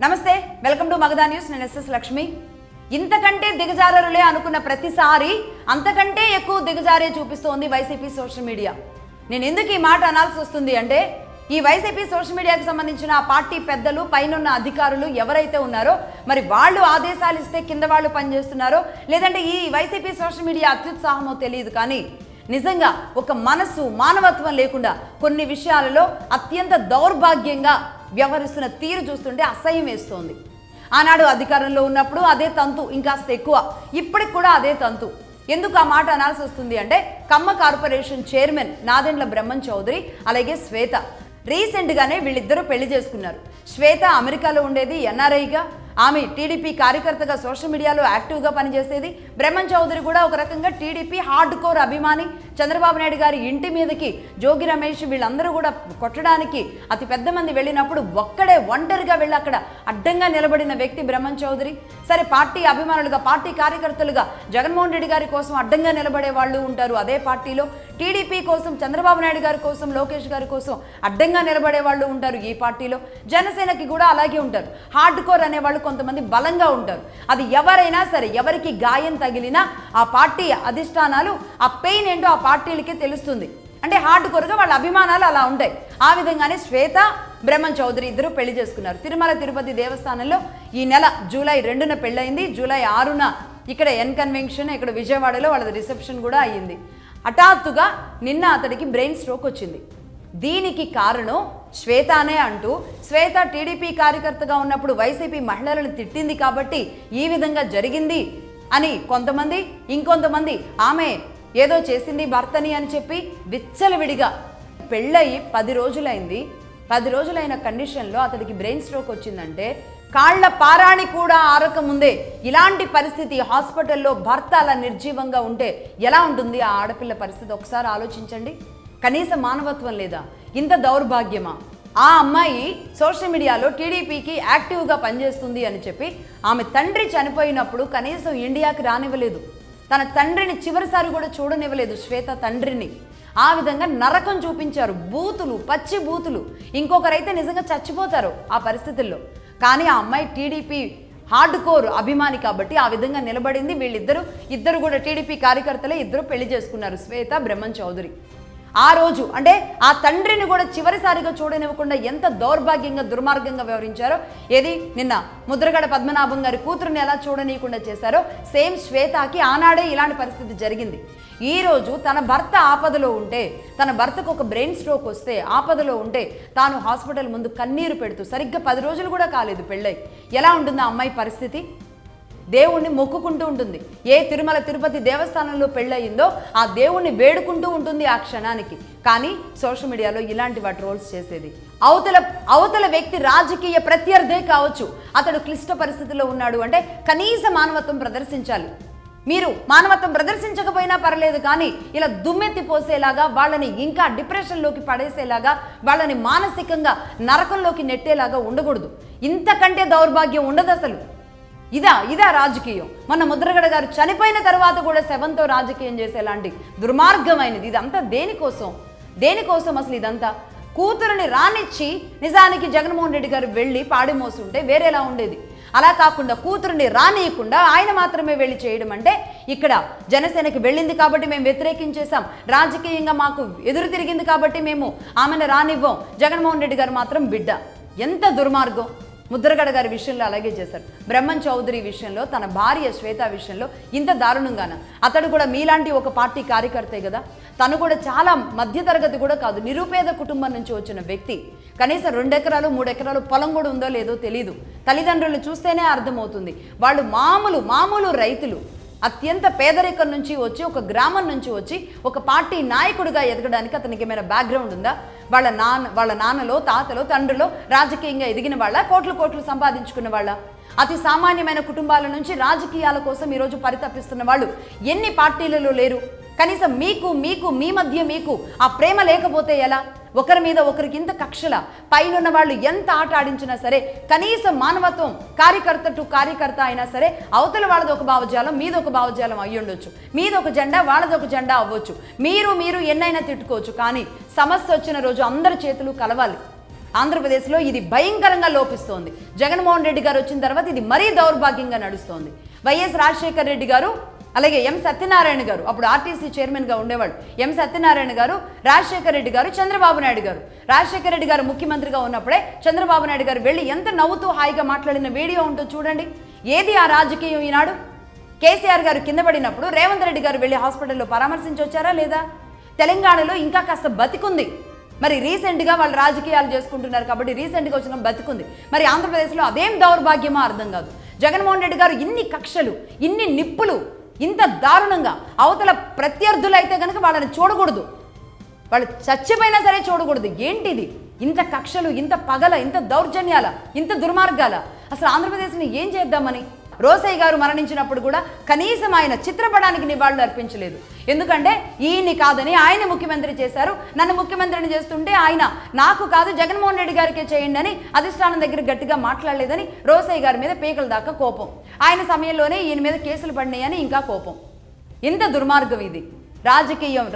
నమస్తే, welcome to Magadha news. నేను SS Lakshmi. ఇంతకంటే దిగజారులే అనుకున్న ప్రతిసారి అంతకంటే ఎక్కువ దిగజారే చూపిస్తోంది వైసీపీ సోషల్ మీడియా. నేను ఎందుకు ఈ మాట అనాల్సి వస్తుంది అంటే, ఈ వైసీపీ సోషల్ మీడియాకి సంబంధించిన ఆ పార్టీ పెద్దలు, పైనున్న అధికారులు ఎవరైతే ఉన్నారో మరి వాళ్ళు ఆదేశాలు ఇస్తే కింద వాళ్ళు పనిచేస్తున్నారో, లేదంటే ఈ వైసీపీ సోషల్ మీడియా అత్యుత్సాహమో తెలియదు, కానీ నిజంగా ఒక మనసు, మానవత్వం లేకుండా కొన్ని విషయాలలో అత్యంత దౌర్భాగ్యంగా వ్యవహరిస్తున్న తీరు చూస్తుంటే అసహ్యం వేస్తోంది. ఆనాడు అధికారంలో ఉన్నప్పుడు అదే తంతు, ఇంకాస్త ఎక్కువ, ఇప్పటికి కూడా అదే తంతు. ఎందుకు ఆ మాట అనాల్సి వస్తుంది అంటే, కమ్మ కార్పొరేషన్ చైర్మన్ నాదెండ్ల బ్రహ్మం చౌదరి అలాగే శ్వేత రీసెంట్గానే వీళ్ళిద్దరూ పెళ్లి చేసుకున్నారు. శ్వేత అమెరికాలో ఉండేది, ఎన్ఆర్ఐగా. ఆమె టీడీపీ కార్యకర్తగా సోషల్ మీడియాలో యాక్టివ్గా పనిచేసేది. బ్రహ్మం చౌదరి కూడా ఒక రకంగా టీడీపీ హార్డ్ కోర్ అభిమాని. చంద్రబాబు నాయుడు గారి ఇంటి మీదకి జోగి రమేష్ వీళ్ళందరూ కూడా కొట్టడానికి అతి పెద్ద మంది వెళ్ళినప్పుడు ఒక్కడే ఒంటరిగా వెళ్ళి అక్కడ అడ్డంగా నిలబడిన వ్యక్తి బ్రహ్మం చౌదరి. సరే, పార్టీ అభిమానులుగా, పార్టీ కార్యకర్తలుగా జగన్మోహన్ రెడ్డి గారి కోసం అడ్డంగా నిలబడే వాళ్ళు ఉంటారు అదే పార్టీలో. టీడీపీ కోసం, చంద్రబాబు నాయుడు గారి కోసం, లోకేష్ గారి కోసం అడ్డంగా నిలబడే వాళ్ళు ఉంటారు ఈ పార్టీలో. జనసేనకి కూడా అలాగే ఉంటారు. హార్డ్ కోర్ అనేవాళ్ళు కొంతమంది బలంగా ఉంటారు. అది ఎవరైనా సరే, ఎవరికి గాయం తగిలినా ఆ పార్టీ అధిష్టానాలు ఆ పెయిన్ ఏంటో ఆ పార్టీలకే తెలుస్తుంది. అంటే హార్డ్ కోర్గా వాళ్ళ అభిమానాలు అలా ఉంటాయి. ఆ విధంగానే శ్వేత, బ్రహ్మం చౌదరి ఇద్దరు పెళ్లి చేసుకున్నారు. తిరుమల తిరుపతి దేవస్థానంలో ఈ నెల జూలై 2న పెళ్ళయింది. జూలై 6న ఇక్కడ ఎన్ కన్వెన్షన్, ఇక్కడ విజయవాడలో వాళ్ళది రిసెప్షన్ కూడా అయ్యింది. హఠాత్తుగా నిన్న అతడికి బ్రెయిన్ స్ట్రోక్ వచ్చింది. దీనికి కారణం శ్వేతనే అంటూ, శ్వేత టీడీపీ కార్యకర్తగా ఉన్నప్పుడు వైసీపీ మహిళలను తిట్టింది కాబట్టి ఈ విధంగా జరిగింది అని కొంతమంది, ఇంకొంతమంది ఆమె ఏదో చేసింది భర్తని అని చెప్పి విచ్చలవిడిగా. పెళ్ళయి 10 రోజులైంది. 10 రోజులైన కండిషన్లో అతడికి బ్రెయిన్ స్ట్రోక్ వచ్చిందంటే, కాళ్ల పారాణి కూడా ఆరకముందే ఇలాంటి పరిస్థితి, హాస్పిటల్లో భర్త అలా నిర్జీవంగా ఉంటే ఎలా ఉంటుంది ఆ ఆడపిల్ల పరిస్థితి? ఒకసారి ఆలోచించండి. కనీస మానవత్వం లేదా? ఇంత దౌర్భాగ్యమా? ఆ అమ్మాయి సోషల్ మీడియాలో టీడీపీకి యాక్టివ్గా పనిచేస్తుంది అని చెప్పి ఆమె తండ్రి చనిపోయినప్పుడు కనీసం ఇండియాకి రానివ్వలేదు. తన తండ్రిని చివరిసారి కూడా చూడనివ్వలేదు, శ్వేత తండ్రిని. ఆ విధంగా నరకం చూపించారు. బూతులు, పచ్చి బూతులు. ఇంకొకరైతే నిజంగా చచ్చిపోతారు ఆ పరిస్థితుల్లో. కానీ ఆ అమ్మాయి టీడీపీ హార్డ్ కోర్ అభిమాని కాబట్టి ఆ విధంగా నిలబడింది. ఇద్దరు కూడా టీడీపీ కార్యకర్తలే. ఇద్దరు పెళ్లి చేసుకున్నారు, శ్వేత, బ్రహ్మం చౌదరి. ఆ రోజు అంటే ఆ తండ్రిని కూడా చివరిసారిగా చూడనివ్వకుండా ఎంత దౌర్భాగ్యంగా, దుర్మార్గంగా వ్యవహరించారో. ఏది నిన్న ముద్రగడ పద్మనాభం గారి కూతురుని ఎలా చూడనీయకుండా చేశారో, సేమ్ శ్వేతకి ఆనాడే ఇలాంటి పరిస్థితి జరిగింది. ఈరోజు తన భర్త ఆపదలో ఉంటే, తన భర్తకు ఒక బ్రెయిన్ స్ట్రోక్ వస్తే ఆపదలో ఉంటే, తాను హాస్పిటల్ ముందు కన్నీరు పెడుతూ, సరిగ్గా 10 రోజులు కూడా కాలేదు పెళ్ళై, ఎలా ఉంటుంది ఆ అమ్మాయి పరిస్థితి? దేవుణ్ణి మొక్కుకుంటూ ఉంటుంది. ఏ తిరుమల తిరుపతి దేవస్థానంలో పెళ్ళయిందో ఆ దేవుణ్ణి వేడుకుంటూ ఉంటుంది ఆ క్షణానికి. కానీ సోషల్ మీడియాలో ఇలాంటి వాటి రోల్స్ చేసేది. అవతల వ్యక్తి రాజకీయ ప్రత్యర్థే కావచ్చు, అతడు క్లిష్ట పరిస్థితిలో ఉన్నాడు అంటే కనీస మానవత్వం ప్రదర్శించాలి. మీరు మానవత్వం ప్రదర్శించకపోయినా పర్లేదు, కానీ ఇలా దుమ్మెత్తి పోసేలాగా, వాళ్ళని ఇంకా డిప్రెషన్లోకి పడేసేలాగా, వాళ్ళని మానసికంగా నరకంలోకి నెట్టేలాగా ఉండకూడదు. ఇంతకంటే దౌర్భాగ్యం ఉండదు అసలు. ఇదా రాజకీయం? మొన్న ముద్రగడ గారు చనిపోయిన తర్వాత కూడా శవంతో రాజకీయం చేసేలాంటి దుర్మార్గమైనది ఇదంతా. దేనికోసం అసలు ఇదంతా? కూతురుని రానిచ్చి నిజానికి జగన్మోహన్ రెడ్డి గారు వెళ్ళి పాడి మోసుంటే వేరేలా ఉండేది. అలా కాకుండా కూతురుని రానియకుండా ఆయన మాత్రమే వెళ్ళి చేయడం అంటే, ఇక్కడ జనసేనకి వెళ్ళింది కాబట్టి మేము వ్యతిరేకించేశాం, రాజకీయంగా మాకు ఎదురు తిరిగింది కాబట్టి మేము ఆమెను రానివ్వం, జగన్మోహన్ రెడ్డి గారు మాత్రం బిడ్డ. ఎంత దుర్మార్గం! ముద్రగడ గారి విషయంలో అలాగే చేశారు. బ్రహ్మం చౌదరి విషయంలో, తన భార్య శ్వేత విషయంలో ఇంత దారుణంగాన. అతడు కూడా మీలాంటి ఒక పార్టీ కార్యకర్తే కదా. తను కూడా చాలా మధ్యతరగతి కూడా కాదు, నిరుపేద కుటుంబం నుంచి వచ్చిన వ్యక్తి. కనీసం 2 ఎకరాలు 3 ఎకరాలు పొలం కూడా ఉందో లేదో తెలీదు. తల్లిదండ్రులు చూస్తేనే అర్థమవుతుంది. వాళ్ళు మామూలు రైతులు. అత్యంత పేదరికం నుంచి వచ్చి, ఒక గ్రామం నుంచి వచ్చి ఒక పార్టీ నాయకుడిగా ఎదగడానికి అతనికి ఏమైనా బ్యాక్గ్రౌండ్ ఉందా? వాళ్ళ నాన్నలో, తాతలో, తండ్రిలో రాజకీయంగా ఎదిగిన వాళ్ళ, కోట్లు సంపాదించుకున్న వాళ్ళ? అతి సామాన్యమైన కుటుంబాల నుంచి రాజకీయాల కోసం ఈరోజు పరితపిస్తున్న వాళ్ళు ఎన్ని పార్టీలలో లేరు? కనీసం మీ మధ్య ఆ ప్రేమ లేకపోతే ఎలా? ఒకరి మీద ఒకరికి ఇంత కక్షల, పైనున్న వాళ్ళు ఎంత ఆట ఆడించినా సరే కనీసం మానవత్వం, కార్యకర్త అయినా సరే అవతల వాళ్ళది ఒక భావజాలం, మీదొక భావజాలం అయ్యి ఉండొచ్చు, మీదొక జెండా వాళ్ళదొక జెండా అవ్వచ్చు, మీరు ఎన్నైనా తిట్టుకోవచ్చు, కానీ సమస్య వచ్చిన రోజు అందరి చేతులు కలవాలి. ఆంధ్రప్రదేశ్లో ఇది భయంకరంగా లోపిస్తోంది. జగన్మోహన్ రెడ్డి గారు వచ్చిన తర్వాత ఇది మరీ దౌర్భాగ్యంగా నడుస్తోంది. వైఎస్ రాజశేఖర్ రెడ్డి గారు, అలాగే ఎం సత్యనారాయణ గారు, అప్పుడు ఆర్టీసీ చైర్మన్గా ఉండేవాడు ఎం సత్యనారాయణ గారు, రాజశేఖర్ రెడ్డి గారు, చంద్రబాబు నాయుడు గారు. రాజశేఖర్ రెడ్డి గారు ముఖ్యమంత్రిగా ఉన్నప్పుడే చంద్రబాబు నాయుడు గారు వెళ్ళి ఎంత నవ్వుతూ హాయిగా మాట్లాడిన వీడియో ఉంటో చూడండి. ఏది ఆ రాజకీయం ఈనాడు? కేసీఆర్ గారు కింద పడినప్పుడు రేవంత్ రెడ్డి గారు వెళ్ళి హాస్పిటల్లో పరామర్శించి వచ్చారా లేదా? తెలంగాణలో ఇంకా కాస్త బతికుంది. మరి రీసెంట్గా వాళ్ళు రాజకీయాలు చేసుకుంటున్నారు కాబట్టి రీసెంట్గా వచ్చిన బతికుంది. మరి ఆంధ్రప్రదేశ్లో అదేం దౌర్భాగ్యమో అర్థం కాదు. జగన్మోహన్ రెడ్డి గారు ఇన్ని కక్షలు, ఇన్ని నిప్పులు, ఇంత దారుణంగా అవతల ప్రత్యర్థులు అయితే కనుక వాళ్ళని చూడకూడదు, వాళ్ళు చచ్చిపోయినా సరే చూడకూడదు. ఏంటిది? ఇంత కక్షలు, ఇంత పగల, ఇంత దౌర్జన్యాల, ఇంత దుర్మార్గాల? అసలు ఆంధ్రప్రదేశ్ని ఏం చేద్దామని? రోసయ్య గారు మరణించినప్పుడు కూడా కనీసం ఆయన చిత్రపటానికి నివాళులు అర్పించలేదు. ఎందుకంటే ఈయన్ని కాదని ఆయన ముఖ్యమంత్రి చేశారు, నన్ను ముఖ్యమంత్రిని చేస్తుంటే ఆయన నాకు కాదు జగన్మోహన్ రెడ్డి గారికే చేయండి అని అధిష్టానం దగ్గర గట్టిగా మాట్లాడలేదని రోసయ్య గారి మీద పీకల దాకా కోపం. ఆయన సమయంలోనే ఈయన మీద కేసులు పడినాయని ఇంకా కోపం. ఎంత దుర్మార్గం ఇది!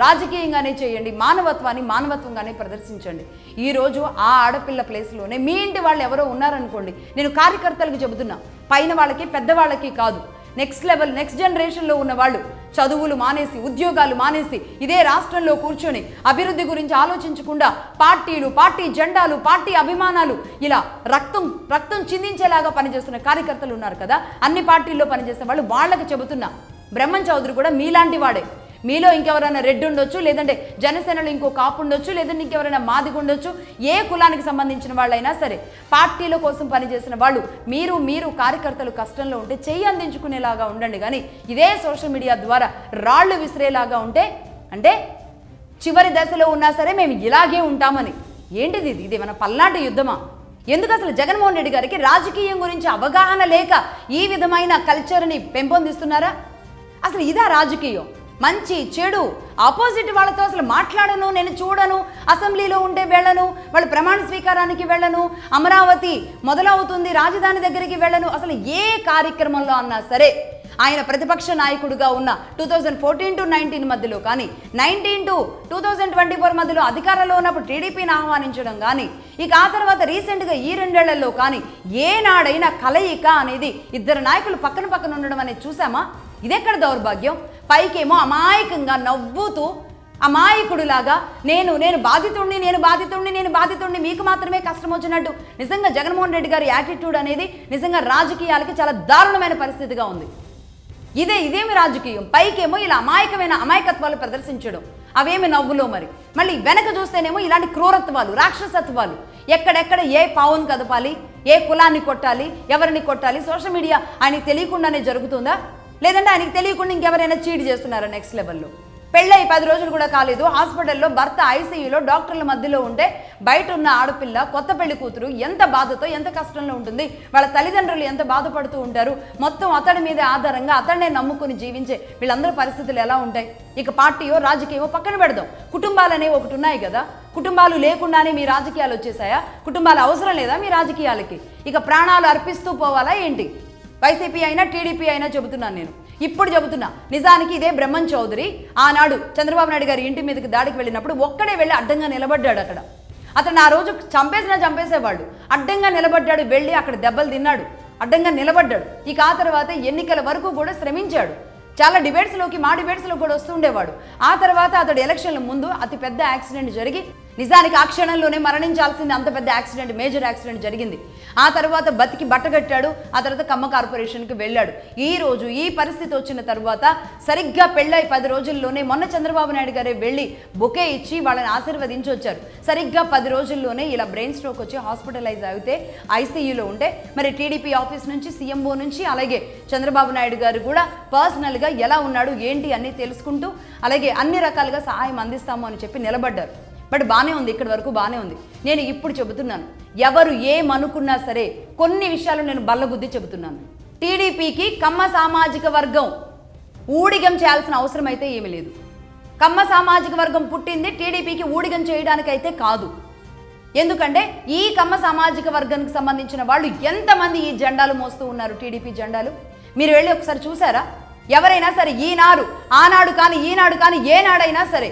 రాజకీయంగానే చేయండి, మానవత్వాన్ని మానవత్వంగానే ప్రదర్శించండి. ఈరోజు ఆ ఆడపిల్ల ప్లేస్లోనే మీ ఇంటి వాళ్ళు ఎవరో ఉన్నారనుకోండి, నేను కార్యకర్తలకు చెబుతున్నా, పైన వాళ్ళకి పెద్దవాళ్ళకి కాదు, నెక్స్ట్ లెవెల్, నెక్స్ట్ జనరేషన్లో ఉన్న వాళ్ళు చదువులు మానేసి, ఉద్యోగాలు మానేసి ఇదే రాష్ట్రంలో కూర్చొని అభివృద్ధి గురించి ఆలోచించకుండా పార్టీలు, పార్టీ జెండాలు, పార్టీ అభిమానాలు ఇలా రక్తం చిందించేలాగా పనిచేస్తున్న కార్యకర్తలు ఉన్నారు కదా, అన్ని పార్టీల్లో పనిచేసే వాళ్ళు, వాళ్ళకి చెబుతున్నా, బ్రహ్మం చౌదరి కూడా మీలాంటి వాడే. మీలో ఇంకెవరైనా రెడ్డి ఉండొచ్చు, లేదంటే జనసేనలో ఇంకో కాపు ఉండొచ్చు, లేదంటే ఇంకెవరైనా మాదిగ ఉండొచ్చు, ఏ కులానికి సంబంధించిన వాళ్ళైనా సరే పార్టీల కోసం పనిచేసిన వాళ్ళు మీరు కార్యకర్తలు కష్టంలో ఉంటే చెయ్యి అందించుకునేలాగా ఉండండి. కానీ ఇదే సోషల్ మీడియా ద్వారా రాళ్లు విసిరేలాగా ఉంటే, అంటే చివరి దశలో ఉన్నా సరే మేము ఇలాగే ఉంటామని. ఏంటిది? ఇది మన పల్నాటి యుద్ధమా? ఎందుకు అసలు జగన్మోహన్ రెడ్డి గారికి రాజకీయం గురించి అవగాహన లేక ఈ విధమైన కల్చర్ని పెంపొందిస్తున్నారా? అసలు ఇదా రాజకీయం? మంచి చెడు ఆపోజిట్ వాళ్ళతో అసలు మాట్లాడను, నేను చూడను, అసెంబ్లీలో ఉండే వెళ్ళను, వాళ్ళు ప్రమాణ స్వీకారానికి వెళ్ళను, అమరావతి మొదలవుతుంది రాజధాని దగ్గరికి వెళ్ళను, అసలు ఏ కార్యక్రమంలో అన్నా సరే ఆయన ప్రతిపక్ష నాయకుడిగా ఉన్న 2014 to 19 మధ్యలో కానీ, 19 to 2024 మధ్యలో అధికారంలో ఉన్నప్పుడు టీడీపీని ఆహ్వానించడం కానీ, ఇక ఆ తర్వాత రీసెంట్గా ఈ 2 ఏళ్లలో కానీ ఏనాడైనా కలయిక అనేది ఇద్దరు నాయకులు పక్కన ఉండడం అనేది చూసామా? ఇదెక్కడ దౌర్భాగ్యం? పైకేమో అమాయకంగా నవ్వుతూ అమాయకుడులాగా నేను బాధితుడిని మీకు మాత్రమే కష్టం వచ్చినట్టు. నిజంగా జగన్మోహన్ రెడ్డి గారి యాటిట్యూడ్ అనేది నిజంగా రాజకీయాలకి చాలా దారుణమైన పరిస్థితిగా ఉంది. ఇదేమి రాజకీయం? పైకేమో ఇలా అమాయకత్వాలు ప్రదర్శించడం, అవేమి నవ్వులో. మళ్ళీ వెనక చూస్తేనేమో ఇలాంటి క్రూరత్వాలు, రాక్షసత్వాలు. ఎక్కడెక్కడ ఏ పావును కదపాలి, ఏ కులాన్ని కొట్టాలి, ఎవరిని కొట్టాలి, సోషల్ మీడియా ఆయనకి తెలియకుండానే జరుగుతుందా? లేదంటే ఆయనకి తెలియకుండా ఇంకెవరైనా చీట్ చేస్తున్నారా? నెక్స్ట్ లెవెల్లో పెళ్ళై 10 రోజులు కూడా కాలేదు, హాస్పిటల్లో భర్త ఐసీయూలో డాక్టర్ల మధ్యలో ఉంటే బయట ఉన్న ఆడపిల్ల, కొత్త పెళ్లి కూతురు ఎంత బాధతో, ఎంత కష్టంలో ఉంటుంది, వాళ్ళ తల్లిదండ్రులు ఎంత బాధపడుతూ ఉంటారు, మొత్తం అతడి మీద ఆధారంగా అతడినే నమ్ముకుని జీవించే వీళ్ళందరి పరిస్థితులు ఎలా ఉంటాయి? ఇక పార్టీయో రాజకీయమో పక్కన పెడదాం, కుటుంబాలు అనేవి ఒకటి ఉన్నాయి కదా. కుటుంబాలు లేకుండానే మీ రాజకీయాలు వచ్చేసాయా? కుటుంబాలు అవసరం లేదా మీ రాజకీయాలకి? ఇక ప్రాణాలు అర్పిస్తూ పోవాలా ఏంటి? వైసీపీ అయినా టీడీపీ అయినా చెబుతున్నాను, నేను ఇప్పుడు చెబుతున్నా. నిజానికి ఇదే బ్రహ్మం చౌదరి ఆనాడు చంద్రబాబు నాయుడు గారి ఇంటి మీదకి దాడికి వెళ్ళినప్పుడు ఒక్కడే వెళ్ళి అడ్డంగా నిలబడ్డాడు. అక్కడ అతను ఆ రోజు చంపేసేవాళ్ళు, అడ్డంగా నిలబడ్డాడు, వెళ్ళి అక్కడ దెబ్బలు తిన్నాడు, అడ్డంగా నిలబడ్డాడు. ఇక ఆ తర్వాత ఎన్నికల వరకు కూడా శ్రమించాడు, చాలా డిబేట్స్లోకి, మా డిబేట్స్లో కూడా వస్తుండేవాడు. ఆ తర్వాత అతడు ఎలక్షన్ల ముందు అతి పెద్ద యాక్సిడెంట్ జరిగి, నిజానికి ఆ క్షణంలోనే మరణించాల్సింది, అంత పెద్ద యాక్సిడెంట్, మేజర్ యాక్సిడెంట్ జరిగింది. ఆ తర్వాత బతికి బట్టగట్టాడు, ఆ తర్వాత కమ్మ కార్పొరేషన్కి వెళ్ళాడు. ఈరోజు ఈ పరిస్థితి వచ్చిన తర్వాత సరిగ్గా పెళ్ళై 10 రోజుల్లోనే మొన్న చంద్రబాబు నాయుడు గారే వెళ్ళి బొకే ఇచ్చి వాళ్ళని ఆశీర్వదించి వచ్చారు. సరిగ్గా 10 రోజుల్లోనే ఇలా బ్రెయిన్ స్ట్రోక్ వచ్చి హాస్పిటలైజ్ అయితే ఐసీయూలో ఉంటే, మరి టీడీపీ ఆఫీస్ నుంచి, సీఎంఓ నుంచి, అలాగే చంద్రబాబు నాయుడు గారు కూడా పర్సనల్గా ఎలా ఉన్నాడు ఏంటి అన్నీ తెలుసుకుంటూ, అలాగే అన్ని రకాలుగా సహాయం అందిస్తాము అని చెప్పి నిలబడ్డారు. బట్ బాగానే ఉంది, ఇక్కడి వరకు బాగానే ఉంది. నేను ఇప్పుడు చెబుతున్నాను, ఎవరు ఏమనుకున్నా సరే కొన్ని విషయాలు నేను బల్లగుద్ది చెబుతున్నాను. టీడీపీకి కమ్మ సామాజిక వర్గం ఊడిగం చేయాల్సిన అవసరం అయితే ఏమీ లేదు. కమ్మ సామాజిక వర్గం పుట్టింది టీడీపీకి ఊడిగం చేయడానికైతే కాదు. ఎందుకంటే ఈ కమ్మ సామాజిక వర్గానికి సంబంధించిన వాళ్ళు ఎంతమంది ఈ జెండాలు మోస్తూ ఉన్నారు, టీడీపీ జెండాలు. మీరు వెళ్ళి ఒకసారి చూసారా? ఎవరైనా సరే ఆనాడు కానీ ఈనాడు కానీ ఏనాడైనా సరే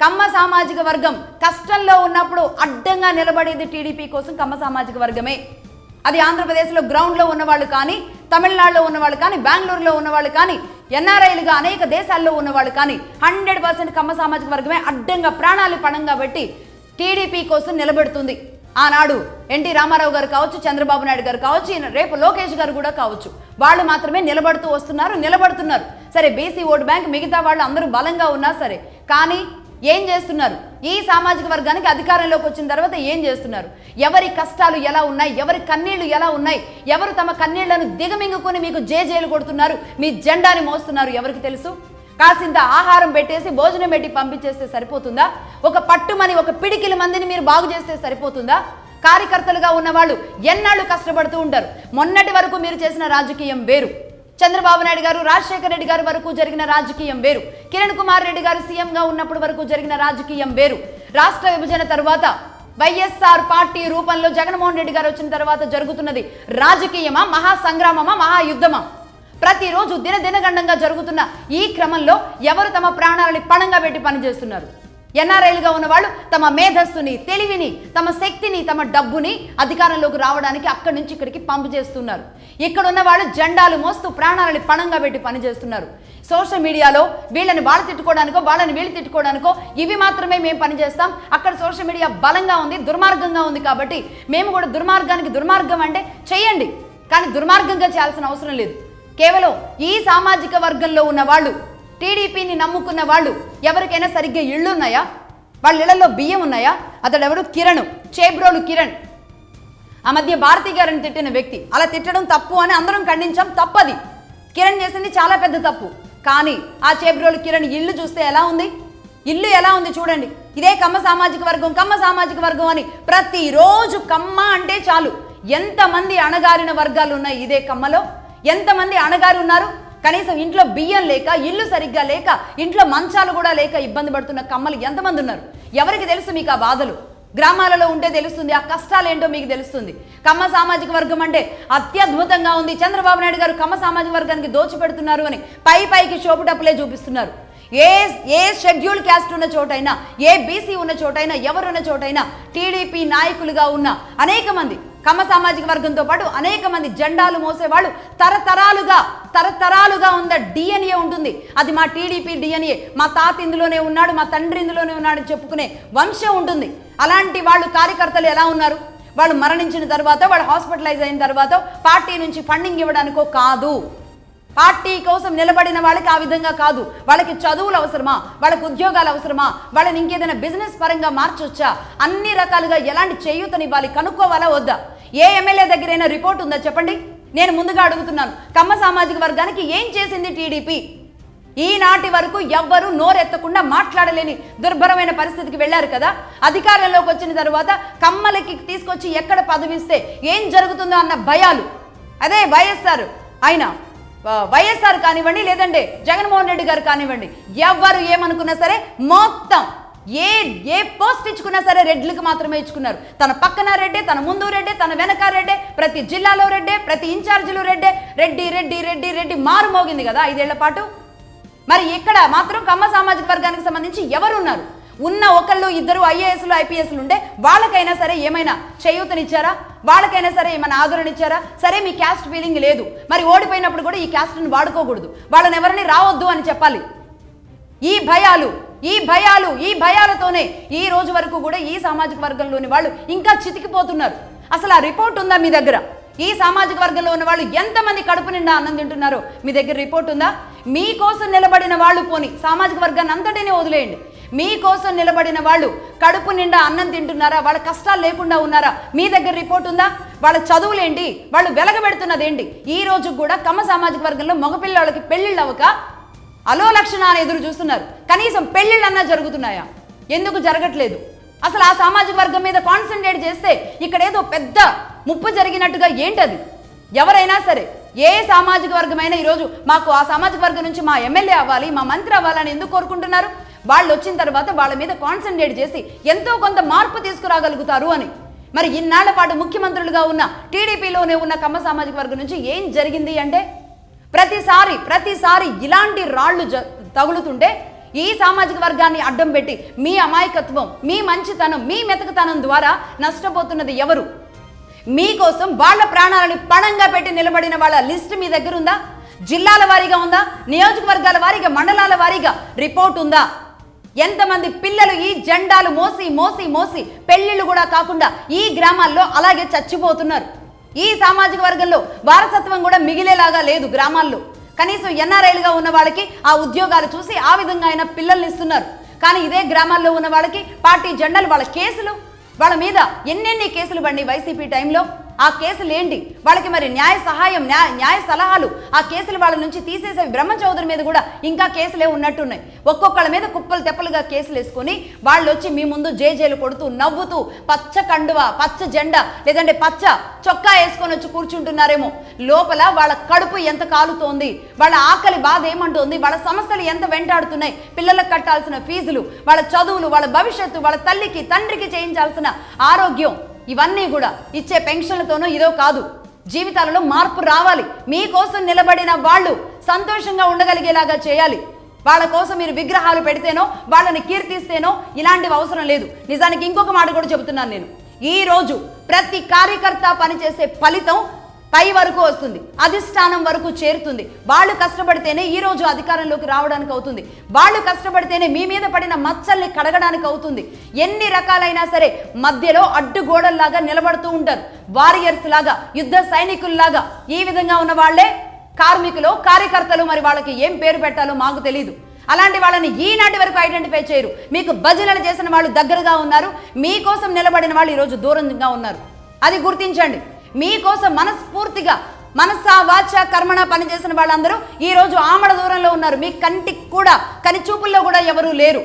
కమ్మ సామాజిక వర్గం కష్టంలో ఉన్నప్పుడు అడ్డంగా నిలబడేది టీడీపీ కోసం కమ్మ సామాజిక వర్గమే. అది ఆంధ్రప్రదేశ్లో గ్రౌండ్లో ఉన్నవాళ్ళు కానీ, తమిళనాడులో ఉన్నవాళ్ళు కానీ, బెంగళూరులో ఉన్నవాళ్ళు కానీ, ఎన్ఆర్ఐలుగా అనేక దేశాల్లో ఉన్నవాళ్ళు కానీ 100% కమ్మ సామాజిక వర్గమే అడ్డంగా ప్రాణాలు పణంగా పెట్టి టీడీపీ కోసం నిలబెడుతుంది. ఆనాడు ఎన్టీ రామారావు గారు కావచ్చు, చంద్రబాబు నాయుడు గారు కావచ్చు, రేపు లోకేష్ గారు కూడా కావచ్చు, వాళ్ళు మాత్రమే నిలబడుతున్నారు. సరే, బీసీ ఓటు బ్యాంక్ మిగతా వాళ్ళు అందరూ బలంగా ఉన్నా సరే, కానీ ఏం చేస్తున్నారు? ఈ సామాజిక వర్గానికి అధికారంలోకి వచ్చిన తర్వాత ఏం చేస్తున్నారు? ఎవరి కష్టాలు ఎలా ఉన్నాయి, ఎవరి కన్నీళ్లు ఎలా ఉన్నాయి, ఎవరు తమ కన్నీళ్లను దిగమింగుకొని మీకు జేజేలు కొడుతున్నారు, మీ జెండాని మోస్తున్నారు ఎవరికి తెలుసు? కాసింత ఆహారం పెట్టేసి భోజనం పెట్టి పంపించేస్తే సరిపోతుందా? ఒక పట్టుమని ఒక పిడికిల మందిని మీరు బాగు చేస్తే సరిపోతుందా? కార్యకర్తలుగా ఉన్నవాళ్ళు ఎన్నాళ్ళు కష్టపడుతూ ఉంటారు. మొన్నటి వరకు మీరు చేసిన రాజకీయం వేరు, చంద్రబాబు నాయుడు గారు, రాజశేఖర రెడ్డి గారి వరకు జరిగిన రాజకీయం వేరు, కిరణ్ కుమార్ రెడ్డి గారు సీఎంగా ఉన్నప్పటి వరకు జరిగిన రాజకీయం వేరు. రాష్ట్ర విభజన తర్వాత వైఎస్ఆర్ పార్టీ రూపంలో జగన్మోహన్ రెడ్డి గారు వచ్చిన తర్వాత జరుగుతున్నది రాజకీయమా, మహాసంగ్రామమా, మహాయుద్ధమా? ప్రతిరోజు దినదినగండంగా జరుగుతున్న ఈ క్రమంలో ఎవరు తమ ప్రాణాలని పణంగా పెట్టి పనిచేస్తున్నారు? ఎన్ఆర్ఐలుగా ఉన్నవాళ్ళు తమ మేధస్సుని, తెలివిని, తమ శక్తిని, తమ డబ్బుని అధికారంలోకి రావడానికి అక్కడి నుంచి ఇక్కడికి పంపు చేస్తున్నారు. ఇక్కడ ఉన్న వాళ్ళు జెండాలు మోస్తూ ప్రాణాలని పణంగా పెట్టి పనిచేస్తున్నారు. సోషల్ మీడియాలో వీళ్ళని వాళ్ళు తిట్టుకోవడానికో, వాళ్ళని వీళ్ళు తిట్టుకోవడానికో ఇవి మాత్రమే మేము పనిచేస్తాం, అక్కడ సోషల్ మీడియా బలంగా ఉంది, దుర్మార్గంగా ఉంది కాబట్టి మేము కూడా దుర్మార్గానికి దుర్మార్గం అంటే చేయండి, కానీ దుర్మార్గంగా చేయాల్సిన అవసరం లేదు. కేవలం ఈ సామాజిక వర్గంలో ఉన్న వాళ్ళు, టీడీపీని నమ్ముకున్న వాళ్ళు ఎవరికైనా సరిగ్గా ఇళ్ళు ఉన్నాయా? వాళ్ళ ఇళ్లలో బియ్యం ఉన్నాయా? అతడు ఎవడు? కిరణ్, చేబ్రోలు కిరణ్. ఆ మధ్య భారతి గారిని తిట్టిన వ్యక్తి. అలా తిట్టడం తప్పు అని అందరం ఖండించాం, తప్పది. కిరణ్ చేసింది చాలా పెద్ద తప్పు. కానీ ఆ చేబ్రోలు కిరణ్ ఇల్లు చూస్తే ఎలా ఉంది? ఇల్లు ఎలా ఉంది చూడండి. ఇదే కమ్మ సామాజిక వర్గం అని ప్రతిరోజు కమ్మ అంటే చాలు ఎంతమంది అణగారిన వర్గాలు ఉన్నాయి ఇదే కమ్మలో? ఎంతమంది అణగారు ఉన్నారు? కనీసం ఇంట్లో బియ్యం లేక, ఇల్లు సరిగ్గా లేక, ఇంట్లో మంచాలు కూడా లేక ఇబ్బంది పడుతున్న కమ్మలు ఎంతమంది ఉన్నారు? ఎవరికి తెలుసు మీకు ఆ బాధలు? గ్రామాలలో ఉంటే తెలుస్తుంది, ఆ కష్టాలు ఏంటో మీకు తెలుస్తుంది. కమ్మ సామాజిక వర్గం అంటే అత్యద్భుతంగా ఉంది, చంద్రబాబు నాయుడు గారు కమ్మ సామాజిక వర్గానికి దోచిపెడుతున్నారు అని పైకి షోపుటప్పులే చూపిస్తున్నారు. ఏ షెడ్యూల్ క్యాస్ట్ ఉన్న చోటైనా, ఏ బీసీ ఉన్న చోటైనా, ఎవరున్న చోటైనా టీడీపీ నాయకులుగా ఉన్న అనేక మంది కమ్మ సామాజిక వర్గంతో పాటు అనేక మంది జెండాలు మోసేవాళ్ళు తరతరాలుగా ఉన్న డిఎన్ఏ ఉంటుంది. అది మా టీడీపీ డిఎన్ఏ, మా తాత ఇందులోనే ఉన్నాడు, మా తండ్రి ఇందులోనే ఉన్నాడు చెప్పుకునే వంశం ఉంటుంది. అలాంటి వాళ్ళు కార్యకర్తలు ఎలా ఉన్నారు? వాళ్ళు మరణించిన తర్వాత, వాళ్ళు హాస్పిటలైజ్ అయిన తర్వాత పార్టీ నుంచి ఫండింగ్ ఇవ్వడానికో కాదు, పార్టీ కోసం నిలబడిన వాళ్ళకి ఆ విధంగా కాదు. వాళ్ళకి చదువులు అవసరమా? వాళ్ళకి ఉద్యోగాలు అవసరమా? వాళ్ళని ఇంకేదైనా బిజినెస్ పరంగా మార్చొచ్చా? అన్ని రకాలుగా ఎలాంటి చేయూతనివ్వాలి కనుక్కోవాలా వద్దా? ఏ ఎమ్మెల్యే దగ్గరైనా రిపోర్ట్ ఉందా చెప్పండి? నేను ముందుగా అడుగుతున్నాను, కమ్మ సామాజిక వర్గానికి ఏం చేసింది టీడీపీ? ఈనాటి వరకు ఎవ్వరూ నోరెత్తకుండా మాట్లాడలేని దుర్భరమైన పరిస్థితికి వెళ్ళారు కదా. అధికారంలోకి వచ్చిన తర్వాత కమ్మలకి తీసుకొచ్చి ఎక్కడ పదవిస్తే ఏం జరుగుతుందో అన్న భయాలు. అదే వైఎస్ఆర్ కానివ్వండి, లేదంటే జగన్మోహన్ రెడ్డి గారు కానివ్వండి, ఎవ్వరు ఏమనుకున్నా సరే మొత్తం ఏ పోస్ట్ ఇచ్చుకున్నా సరే రెడ్లకు మాత్రమే ఇచ్చుకున్నారు. తన పక్కన రెడ్డే, తన ముందు రెడ్డే, తన వెనక రెడ్డే, ప్రతి జిల్లాలో రెడ్డే, ప్రతి ఇన్ఛార్జీలు రెడ్డే, రెడ్డి మారు మోగింది కదా 5 ఏళ్ల పాటు. మరి ఇక్కడ మాత్రం కమ్మ సామాజిక వర్గానికి సంబంధించి ఎవరున్నారు? ఉన్న ఒకళ్ళు ఇద్దరు ఐఏఎస్లు ఐపీఎస్లు ఉంటే వాళ్ళకైనా సరే ఏమైనా చేయూతనిచ్చారా? వాళ్ళకైనా సరే ఏమైనా ఆదరణ ఇచ్చారా? సరే, మీ క్యాస్ట్ ఫీలింగ్ లేదు, మరి ఓడిపోయినప్పుడు కూడా ఈ క్యాస్ట్ని వాడుకోకూడదు, వాళ్ళని ఎవరిని రావద్దు అని చెప్పాలి. ఈ భయాలతోనే ఈ రోజు వరకు కూడా ఈ సామాజిక వర్గంలోని వాళ్ళు ఇంకా చితికిపోతున్నారు. అసలు ఆ రిపోర్ట్ ఉందా మీ దగ్గర? ఈ సామాజిక వర్గంలో ఉన్న వాళ్ళు ఎంతమంది కడుపు నిండా అన్నం తింటున్నారో మీ దగ్గర రిపోర్ట్ ఉందా? మీకోసం నిలబడిన వాళ్ళు, పోని సామాజిక వర్గాన్ని అంతటినే వదిలేయండి, మీకోసం నిలబడిన వాళ్ళు కడుపు నిండా అన్నం తింటున్నారా? వాళ్ళ కష్టాలు లేకుండా ఉన్నారా? మీ దగ్గర రిపోర్ట్ ఉందా? వాళ్ళ చదువులేంటి? వాళ్ళు వెలగబెడుతున్నదేంటి? ఈ రోజు కూడా కమ్మ సామాజిక వర్గంలో మగపిల్లలకి పెళ్లిళ్ళు అవ్వక అలో లక్షణ అని ఎదురు చూస్తున్నారు. కనీసం పెళ్లిళ్ళన్నా జరుగుతున్నాయా? ఎందుకు జరగట్లేదు? అసలు ఆ సామాజిక వర్గం మీద కాన్సన్ట్రేట్ చేస్తే ఇక్కడ ఏదో పెద్ద ముప్పు జరిగినట్టుగా ఏంటది? ఎవరైనా సరే, ఏ సామాజిక వర్గమైనా ఈరోజు మాకు ఆ సామాజిక వర్గం నుంచి మా ఎమ్మెల్యే అవ్వాలి, మా మంత్రి అవ్వాలని ఎందుకు కోరుకుంటున్నారు? వాళ్ళు వచ్చిన తర్వాత వాళ్ళ మీద కాన్సన్ట్రేట్ చేసి ఎంతో కొంత మార్పు తీసుకురాగలుగుతారు అని. మరి ఇన్నాళ్ల పాటు ముఖ్యమంత్రులుగా ఉన్న టీడీపీలోనే ఉన్న కమ్మ సామాజిక వర్గం నుంచి ఏం జరిగింది అంటే ప్రతిసారి ఇలాంటి రాళ్లు తగులుతుంటే ఈ సామాజిక వర్గాన్ని అడ్డం పెట్టి మీ అమాయకత్వం, మీ మంచితనం, మీ మెతకతనం ద్వారా నష్టపోతున్నది ఎవరు? మీకోసం వాళ్ళ ప్రాణాలని పణంగా పెట్టి నిలబడిన వాళ్ళ లిస్ట్ మీ దగ్గర ఉందా? జిల్లాల వారీగా ఉందా? నియోజకవర్గాల వారీగా, మండలాల వారీగా రిపోర్ట్ ఉందా? ఎంతమంది పిల్లలు ఈ జెండాలు మోసి మోసి మోసి పెళ్లిళ్ళు కూడా కాకుండా ఈ గ్రామాల్లో అలాగే చచ్చిపోతున్నారు. ఈ సామాజిక వర్గంలో వారసత్వం కూడా మిగిలేలాగా లేదు. గ్రామాల్లో కనీసం ఎన్ఆర్ఐలుగా ఉన్న వాళ్ళకి ఆ ఉద్యోగాలు చూసి ఆ విధంగా అయినా పిల్లల్ని ఇస్తున్నారు. కానీ ఇదే గ్రామాల్లో ఉన్న వాళ్ళకి పార్టీ జెండాలు, వాళ్ళ కేసులు, వాళ్ళ మీద ఎన్నెన్ని కేసులు బండి వైసీపీ టైంలో. ఆ కేసులు ఏంటి? వాళ్ళకి మరి న్యాయ సహాయం, న్యాయ సలహాలు, ఆ కేసులు వాళ్ళ నుంచి తీసేసేవి. బ్రహ్మచౌదరి మీద కూడా ఇంకా కేసులే ఉన్నట్టున్నాయి. ఒక్కొక్కళ్ళ మీద కుప్పలు తెప్పలుగా కేసులు వేసుకొని వాళ్ళు వచ్చి మీ ముందు జేజేలు కొడుతూ నవ్వుతూ పచ్చ కండువ, పచ్చ జెండా లేదంటే పచ్చ చొక్కా వేసుకొని వచ్చి కూర్చుంటున్నారేమో. లోపల వాళ్ళ కడుపు ఎంత కాలుతోంది, వాళ్ళ ఆకలి బాధ ఏమంటోంది, వాళ్ళ సమస్యలు ఎంత వెంటాడుతున్నాయి, పిల్లలకు కట్టాల్సిన ఫీజులు, వాళ్ళ చదువులు, వాళ్ళ భవిష్యత్తు, వాళ్ళ తల్లికి తండ్రికి చేయించాల్సిన ఆరోగ్యం, ఇవన్నీ కూడా ఇచ్చే పెన్షన్లతోనూ ఇదో కాదు. జీవితాలలో మార్పు రావాలి. మీకోసం నిలబడిన వాళ్ళు సంతోషంగా ఉండగలిగేలాగా చేయాలి. వాళ్ళ కోసం మీరు విగ్రహాలు పెడితేనో, వాళ్ళని కీర్తిస్తేనో ఇలాంటివి అవసరం లేదు. నిజానికి ఇంకొక మాట కూడా చెబుతున్నాను నేను. ఈ రోజు ప్రతి కార్యకర్త పనిచేసే ఫలితం పై వరకు వస్తుంది, అధిష్టానం వరకు చేరుతుంది. వాళ్ళు కష్టపడితేనే ఈ రోజు అధికారంలోకి రావడానికి అవుతుంది. వాళ్ళు కష్టపడితేనే మీ మీద పడిన మచ్చల్ని కడగడానికి అవుతుంది. ఎన్ని రకాలైనా సరే మధ్యలో అడ్డుగోడల్లాగా నిలబడుతూ ఉంటారు. వారియర్స్ లాగా, యుద్ధ సైనికుల్లాగా. ఈ విధంగా ఉన్న వాళ్లే కార్మికులు, కార్యకర్తలు. మరి వాళ్ళకి ఏం పేరు పెట్టాలో మాకు తెలియదు. అలాంటి వాళ్ళని ఈనాటి వరకు ఐడెంటిఫై చేయరు. మీకు భజనలు చేసిన వాళ్ళు దగ్గరగా ఉన్నారు, మీకోసం నిలబడిన వాళ్ళు ఈరోజు దూరంగా ఉన్నారు. అది గుర్తించండి. మీకోసం మనస్ఫూర్తిగా మనసా వాచ కర్మణ పనిచేసిన వాళ్ళందరూ ఈ రోజు ఆమడ దూరంలో ఉన్నారు. మీ కంటికి కూడా, కనిచూపుల్లో కూడా ఎవరూ లేరు.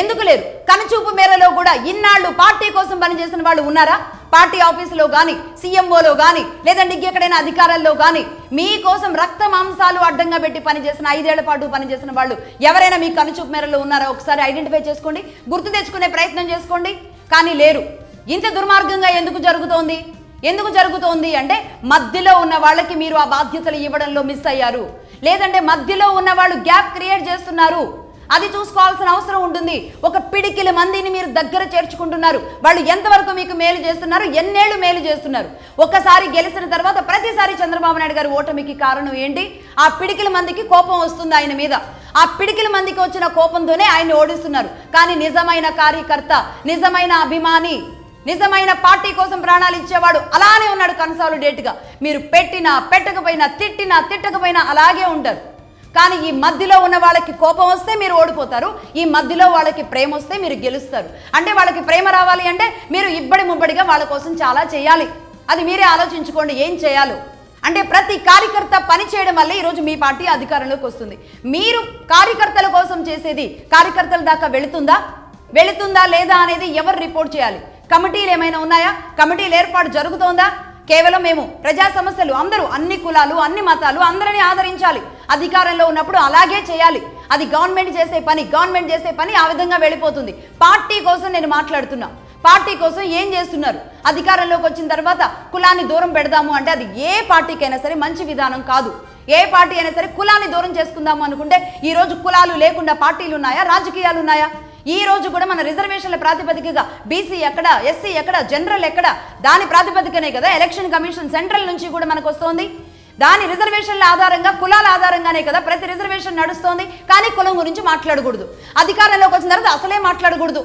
ఎందుకు లేరు? కనుచూపు మేరలో కూడా ఇన్నాళ్ళు పార్టీ కోసం పనిచేసిన వాళ్ళు ఉన్నారా? పార్టీ ఆఫీసులో కానీ, సీఎంఓలో కానీ, లేదంటే ఇంకెక్కడైనా అధికారాల్లో కానీ మీకోసం రక్త మాంసాలు అడ్డంగా పెట్టి పనిచేసిన, 5 ఏళ్ల పాటు పనిచేసిన వాళ్ళు ఎవరైనా మీ కనుచూపు మేరలో ఉన్నారా? ఒకసారి ఐడెంటిఫై చేసుకోండి, గుర్తు తెచ్చుకునే ప్రయత్నం చేసుకోండి. కానీ లేరు. ఇంత దుర్మార్గంగా ఎందుకు జరుగుతోంది? ఎందుకు జరుగుతోంది అంటే మధ్యలో ఉన్న వాళ్ళకి మీరు ఆ బాధ్యతలు ఇవ్వడంలో మిస్ అయ్యారు. లేదంటే మధ్యలో ఉన్న వాళ్ళు గ్యాప్ క్రియేట్ చేస్తున్నారు. అది చూసుకోవాల్సిన అవసరం ఉంటుంది. ఒక పిడికిల మందిని మీరు దగ్గర చేర్చుకుంటున్నారు. వాళ్ళు ఎంతవరకు మీకు మేలు చేస్తున్నారు, ఎన్నేళ్లు మేలు చేస్తున్నారు. ఒకసారి గెలిచిన తర్వాత ప్రతిసారి చంద్రబాబు నాయుడు గారి ఓటమికి కారణం ఏంటి? ఆ పిడికిల మందికి కోపం వస్తుంది ఆయన మీద. ఆ పిడికిల మందికి వచ్చిన కోపంతోనే ఆయన్ని ఓడిస్తున్నారు. కానీ నిజమైన కార్యకర్త, నిజమైన అభిమాని, నిజమైన పార్టీ కోసం ప్రాణాలు ఇచ్చేవాడు అలానే ఉన్నాడు కన్సాలిడేట్గా. మీరు పెట్టినా పెట్టకపోయినా, తిట్టినా తిట్టకపోయినా అలాగే ఉంటారు. కానీ ఈ మధ్యలో ఉన్న వాళ్ళకి కోపం వస్తే మీరు ఓడిపోతారు, ఈ మధ్యలో వాళ్ళకి ప్రేమ వస్తే మీరు గెలుస్తారు. అంటే వాళ్ళకి ప్రేమ రావాలి అంటే మీరు ఇబ్బడి ముబ్బడిగా వాళ్ళ కోసం చాలా చేయాలి. అది మీరే ఆలోచించుకోండి ఏం చేయాలో. అంటే ప్రతి కార్యకర్త పని చేయడం వల్లే ఈరోజు మీ పార్టీ అధికారంలోకి వస్తుంది. మీరు కార్యకర్తల కోసం చేసేది కార్యకర్తల దాకా వెళుతుందా లేదా అనేది ఎవరు రిపోర్ట్ చేయాలి? కమిటీలు ఏమైనా ఉన్నాయా? కమిటీలు ఏర్పాటు జరుగుతోందా? కేవలం మేము ప్రజా సమస్యలు, అందరూ, అన్ని కులాలు, అన్ని మతాలు అందరినీ ఆదరించాలి. అధికారంలో ఉన్నప్పుడు అలాగే చేయాలి. అది గవర్నమెంట్ చేసే పని ఆ విధంగా వెళ్ళిపోతుంది. పార్టీ కోసం నేను మాట్లాడుతున్నా. పార్టీ కోసం ఏం చేస్తున్నారు? అధికారంలోకి వచ్చిన తర్వాత కులాన్ని దూరం పెడదాము అంటే అది ఏ పార్టీకైనా సరే మంచి విధానం కాదు. ఏ పార్టీ అయినా సరే కులాన్ని దూరం చేసుకుందాము అనుకుంటే ఈరోజు కులాలు లేకుండా పార్టీలు ఉన్నాయా? రాజకీయాలు ఉన్నాయా? ఈ రోజు కూడా మన రిజర్వేషన్ల ప్రాతిపదికగా బీసీ ఎక్కడ, ఎస్సీ ఎక్కడ, జనరల్ ఎక్కడ, దాని ప్రాతిపదికనే కదా ఎలక్షన్ కమిషన్ సెంట్రల్ నుంచి కూడా మనకు వస్తోంది. దాని రిజర్వేషన్ల ఆధారంగా, కులాల ఆధారంగానే కదా ప్రతి రిజర్వేషన్ నడుస్తోంది. కానీ కులం గురించి మాట్లాడకూడదు. అధికారంలోకి వచ్చిన తర్వాత అసలే మాట్లాడకూడదు.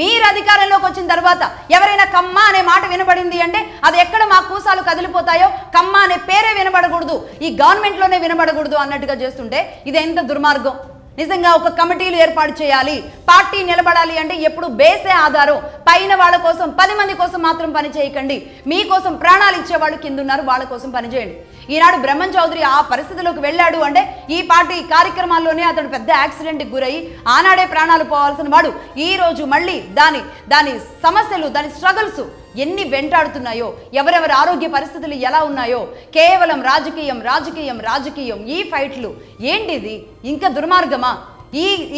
మీరు అధికారంలోకి వచ్చిన తర్వాత ఎవరైనా కమ్మ అనే మాట వినబడింది అంటే అది ఎక్కడ మా కూసాలు కదిలిపోతాయో, కమ్మ అనే పేరే వినబడకూడదు, ఈ గవర్నమెంట్లోనే వినబడకూడదు అన్నట్టుగా చేస్తుంటే ఇది ఎంత దుర్మార్గం. నిజంగా ఒక కమిటీలు ఏర్పాటు చేయాలి. పార్టీ నిలబడాలి అంటే ఎప్పుడు బేసే ఆధారం. పైన వాళ్ళ కోసం, 10 మంది కోసం మాత్రం పని చేయకండి. మీకోసం ప్రాణాలు ఇచ్చేవాళ్ళు కింద ఉన్నారు, వాళ్ళ కోసం పనిచేయండి. ఈనాడు బ్రహ్మచౌదరి ఆ పరిస్థితిలోకి వెళ్ళాడు అంటే ఈ పార్టీ కార్యక్రమాల్లోనే అతడు పెద్ద యాక్సిడెంట్కి గురయ్యి ఆనాడే ప్రాణాలు పోవాల్సిన వాడు ఈ రోజు మళ్ళీ దాని సమస్యలు, దాని స్ట్రగుల్స్ ఎన్ని వెంటాడుతున్నాయో, ఎవరెవరి ఆరోగ్య పరిస్థితులు ఎలా ఉన్నాయో, కేవలం రాజకీయం, ఈ ఫైట్లు ఏంటిది? ఇంకా దుర్మార్గమా?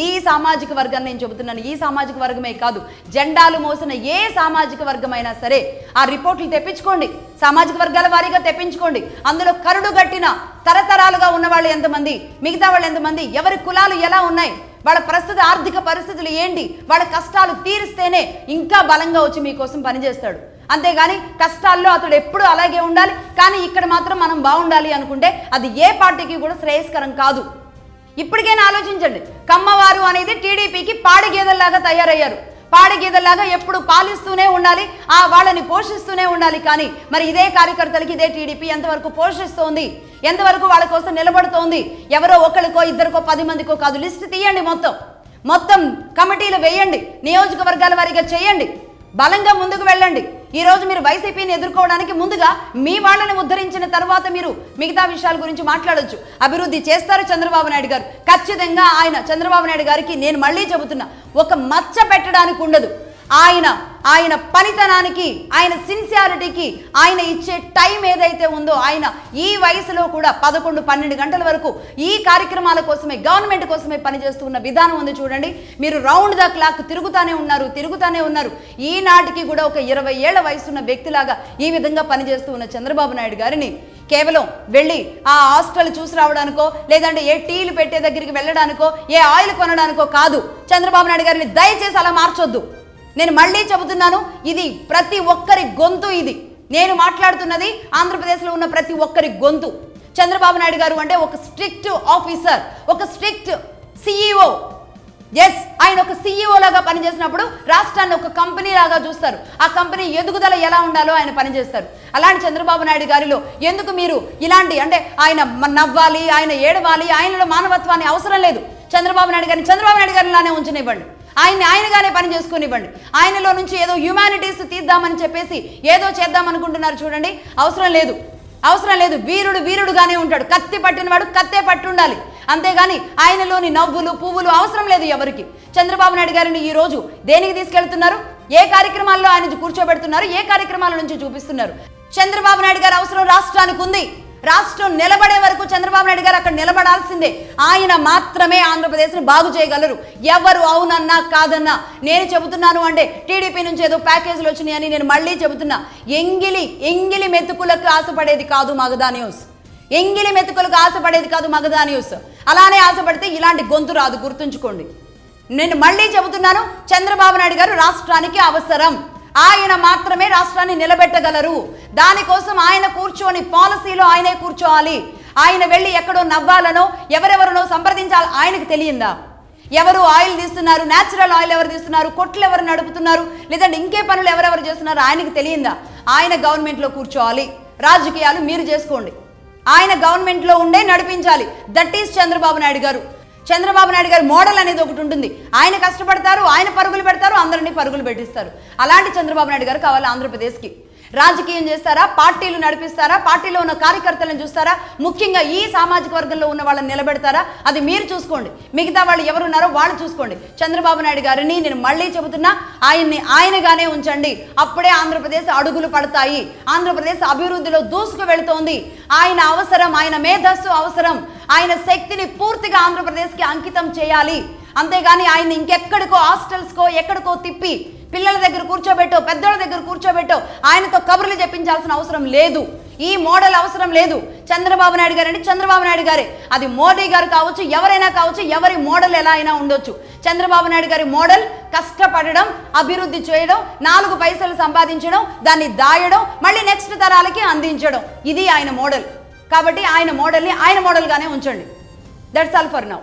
ఈ సామాజిక వర్గాన్ని నేను చెబుతున్నాను. ఈ సామాజిక వర్గమే కాదు, జెండాలు మోసిన ఏ సామాజిక వర్గమైనా సరే ఆ రిపోర్ట్లు తెప్పించుకోండి. సామాజిక వర్గాల వారీగా తెప్పించుకోండి. అందులో కరుడు గట్టిన తరతరాలుగా ఉన్న వాళ్ళు ఎంతమంది, మిగతా వాళ్ళు ఎంతమంది, ఎవరి కులాలు ఎలా ఉన్నాయి, వాళ్ళ ప్రస్తుత ఆర్థిక పరిస్థితులు ఏంటి, వాళ్ళ కష్టాలు తీరిస్తేనే ఇంకా బలంగా వచ్చి మీకోసం పనిచేస్తాడు. అంతేగాని కష్టాల్లో అతడు ఎప్పుడు అలాగే ఉండాలి, కానీ ఇక్కడ మాత్రం మనం బాగుండాలి అనుకుంటే అది ఏ పార్టీకి కూడా శ్రేయస్కరం కాదు. ఇప్పటికైనా ఆలోచించండి. కమ్మవారు అనేది టీడీపీకి పాడి గేదెల్లాగా తయారయ్యారు. పాడి గేదెల్లాగా ఎప్పుడు పాలిస్తూనే ఉండాలి, వాళ్ళని పోషిస్తూనే ఉండాలి. కానీ మరి ఇదే కార్యకర్తలకి ఇదే టీడీపీ ఎంతవరకు పోషిస్తోంది, ఎంతవరకు వాళ్ళ కోసం నిలబడుతోంది? ఎవరో ఒకరికో ఇద్దరికో 10 మందికో కాదు, లిస్ట్ తీయండి, మొత్తం కమిటీలు వేయండి, నియోజకవర్గాల వారీగా చేయండి, బలంగా ముందుకు వెళ్ళండి. ఈరోజు మీరు వైసీపీని ఎదుర్కోవడానికి ముందుగా మీ వాళ్ళని ఉద్ధరించిన తర్వాత మీరు మిగతా విషయాల గురించి మాట్లాడొచ్చు. అభివృద్ధి చేస్తారు చంద్రబాబు నాయుడు గారు, ఖచ్చితంగా. చంద్రబాబు నాయుడు గారికి నేను మళ్ళీ చెబుతున్నా, ఒక మచ్చ పెట్టడానికి ఉండదు. ఆయన పనితనానికి, ఆయన సిన్సియారిటీకి, ఆయన ఇచ్చే టైం ఏదైతే ఉందో, ఆయన ఈ వయసులో కూడా 11-12 గంటల వరకు ఈ కార్యక్రమాల కోసమే, గవర్నమెంట్ కోసమే పనిచేస్తూ ఉన్న విధానం ఉంది చూడండి. మీరు రౌండ్ ద క్లాక్ తిరుగుతానే ఉన్నారు. ఈనాటికి కూడా ఒక 20 ఏళ్ల వయసున్న వ్యక్తిలాగా ఈ విధంగా పనిచేస్తూ ఉన్న చంద్రబాబు నాయుడు గారిని కేవలం వెళ్ళి ఆ హాస్టల్ చూసి రావడానికో, లేదంటే ఏ టీలు పెట్టే దగ్గరికి వెళ్ళడానికో, ఏ ఆయిల్ కొనడానికో కాదు. చంద్రబాబు నాయుడు గారిని దయచేసి అలా మార్చొద్దు. నేను మళ్ళీ చెబుతున్నాను, ఇది ప్రతి ఒక్కరి గొంతు. ఇది నేను మాట్లాడుతున్నది ఆంధ్రప్రదేశ్లో ఉన్న ప్రతి ఒక్కరి గొంతు. చంద్రబాబు నాయుడు గారు అంటే ఒక స్ట్రిక్ట్ ఆఫీసర్, ఒక స్ట్రిక్ట్ సిఇఓ. ఎస్, ఆయన ఒక సిఇఓ లాగా పనిచేసినప్పుడు రాష్ట్రాన్ని ఒక కంపెనీ లాగా చూస్తారు. ఆ కంపెనీ ఎదుగుదల ఎలా ఉండాలో ఆయన పనిచేస్తారు. అలాంటి చంద్రబాబు నాయుడు గారిలో ఎందుకు మీరు ఇలాంటి, అంటే ఆయన నవ్వాలి, ఆయన ఏడవాలి, ఆయనలో మానవత్వాన్ని అవసరం లేదు. చంద్రబాబు నాయుడు గారిలానే ఉంచనివ్వండి, ఆయనగానే పని చేసుకునివ్వండి. ఆయనలో నుంచి ఏదో హ్యుమానిటీస్ తీద్దామని చెప్పేసి ఏదో చేద్దామనుకుంటున్నారు చూడండి, అవసరం లేదు. వీరుడుగానే ఉంటాడు. కత్తి పట్టినవాడు కత్తే పట్టి ఉండాలి, అంతేగాని ఆయనలోని నవ్వులు పువ్వులు అవసరం లేదు ఎవరికి. చంద్రబాబు నాయుడు గారిని ఈ రోజు దేనికి తీసుకెళ్తున్నారు, ఏ కార్యక్రమాల్లో ఆయన కూర్చోబెడుతున్నారు, ఏ కార్యక్రమాల నుంచి చూపిస్తున్నారు? చంద్రబాబు నాయుడు గారి అవసరం రాష్ట్రానికి ఉంది. రాష్ట్రం నిలబడే వరకు చంద్రబాబు నాయుడు గారు అక్కడ నిలబడాల్సిందే. ఆయన మాత్రమే ఆంధ్రప్రదేశ్ని బాగు చేయగలరు. ఎవరు అవునన్నా కాదన్నా నేను చెబుతున్నాను. అంటే టీడీపీ నుంచి ఏదో ప్యాకేజీలు వచ్చినాయని నేను మళ్ళీ చెబుతున్నా, ఎంగిలి మెతుకులకు ఆశపడేది కాదు మగధా న్యూస్. ఎంగిలి మెతుకులకు ఆశపడేది కాదు మగధా న్యూస్. అలానే ఆశపడితే ఇలాంటి గొంతు రాదు, గుర్తుంచుకోండి. నేను మళ్ళీ చెబుతున్నాను, చంద్రబాబు నాయుడు గారు రాష్ట్రానికి అవసరం. ఆయన మాత్రమే రాష్ట్రాన్ని నిలబెట్టగలరు. దానికోసం ఆయన కూర్చొని పాలసీలో ఆయనే కూర్చోవాలి. ఆయన వెళ్ళి ఎక్కడో నవ్వాలనో ఎవరెవరినో సంప్రదించాలి ఆయనకు తెలియందా? ఎవరు ఆయిల్ తీస్తున్నారు, న్యాచురల్ ఆయిల్ ఎవరు తీస్తున్నారు, కొట్లు ఎవరు నడుపుతున్నారు, లేదంటే ఇంకే పనులు ఎవరెవరు చేస్తున్నారు ఆయనకు తెలియందా? ఆయన గవర్నమెంట్లో కూర్చోవాలి, రాజకీయాలు మీరు చేసుకోండి. ఆయన గవర్నమెంట్లో ఉండే నడిపించాలి. దట్ ఈస్ చంద్రబాబు నాయుడు గారు. చంద్రబాబు నాయుడు గారి మోడల్ అనేది ఒకటి ఉంటుంది. ఆయన కష్టపడతారు, ఆయన పరుగులు పెడతారు, అందరినీ పరుగులు పెట్టిస్తారు. అలాంటి చంద్రబాబు నాయుడు గారు కావాలి ఆంధ్రప్రదేశ్కి. రాజకీయం చేస్తారా, పార్టీలు నడిపిస్తారా, పార్టీలో ఉన్న కార్యకర్తలను చూస్తారా, ముఖ్యంగా ఈ సామాజిక వర్గంలో ఉన్న వాళ్ళని నిలబెడతారా, అది మీరు చూసుకోండి. మిగతా వాళ్ళు ఎవరున్నారో వాళ్ళు చూసుకోండి. చంద్రబాబు నాయుడు గారిని నేను మళ్ళీ చెబుతున్నా, ఆయనగానే ఉంచండి. అప్పుడే ఆంధ్రప్రదేశ్ అడుగులు పడతాయి. ఆంధ్రప్రదేశ్ అభివృద్ధిలో దూసుకు వెళుతోంది. ఆయన అవసరం, ఆయన మేధస్సు అవసరం. ఆయన శక్తిని పూర్తిగా ఆంధ్రప్రదేశ్కి అంకితం చేయాలి. అంతేగాని ఆయన ఇంకెక్కడికో హాస్టల్స్కో ఎక్కడికో తిప్పి పిల్లల దగ్గర కూర్చోబెట్టో, పెద్దోళ్ళ దగ్గర కూర్చోబెట్టో ఆయనతో కబుర్లు చెప్పించాల్సిన అవసరం లేదు. ఈ మోడల్ అవసరం లేదు. చంద్రబాబు నాయుడు గారు అంటే చంద్రబాబు నాయుడు గారే. అది మోడీ గారు కావచ్చు, ఎవరైనా కావచ్చు, ఎవరి మోడల్ ఎలా అయినా ఉండొచ్చు. చంద్రబాబు నాయుడు గారి మోడల్ కష్టపడడం, అభివృద్ధి చేయడం, 4 పైసలు సంపాదించడం, దాన్ని దాయడం, మళ్ళీ నెక్స్ట్ తరాలకి అందించడం. ఇది ఆయన మోడల్. కాబట్టి ఆయన మోడల్ని ఆయన మోడల్గానే ఉంచండి. That's all for now.